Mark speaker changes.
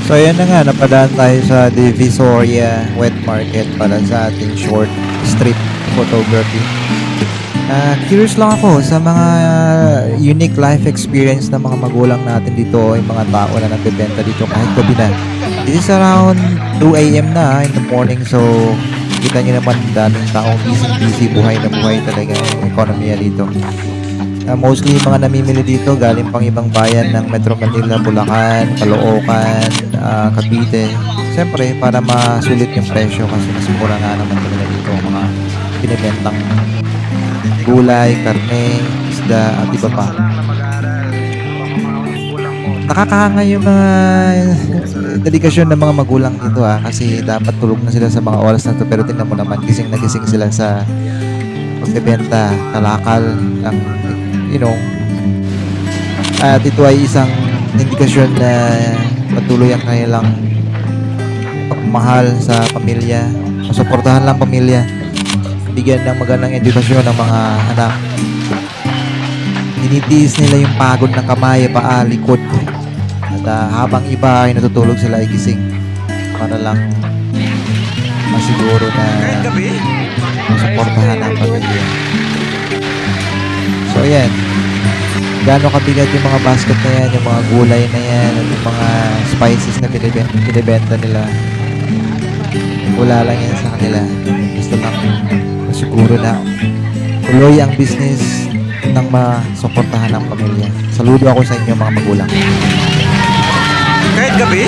Speaker 1: So ayan na nga, napadaan tayo sa Divisoria Wet Market para sa ating short street photography. Curious lang ako sa mga unique life experience ng mga magulang natin dito, yung mga tao na nagbebenta dito kahit gabi na. This is around 2 a.m. na in the morning, so kita nyo naman daming taong busy buhay na buhay talaga yung ekonomiya dito. Mostly yung mga namimili dito galing pang ibang bayan ng Metro Manila, Bulacan, Caloocan, Cavite. Siyempre, para masulit yung presyo kasi mas mura nga naman talaga dito ang mga binibentang gulay, karne, isda, at iba pa. Nakakahanga yung mga dedikasyon ng mga magulang dito kasi dapat tulog na sila sa mga oras na to, pero tingnan mo naman, gising na gising sila sa pagbebenta, kalakal ng at ito ay isang indikasyon na patuloy ang kanilang pagmamahal sa pamilya, masuportahan lang pamilya, bigyan ng magandang edukasyon ng mga anak. Tinitiis nila yung pagod ng kamay, paa, likod, at habang iba ay natutulog sila ay gising para lang masiguro na masuportahan ang pamilya. So ayan, gaano kabigat yung mga basket na yan, yung mga gulay na yan, at yung mga spices na binibenta nila. Wala lang yan sa kanila. Gusto lang siguro na tuloy ang business ng masuportahan ng pamilya. Saludo ako sa inyo mga magulang.
Speaker 2: Kahit gabi?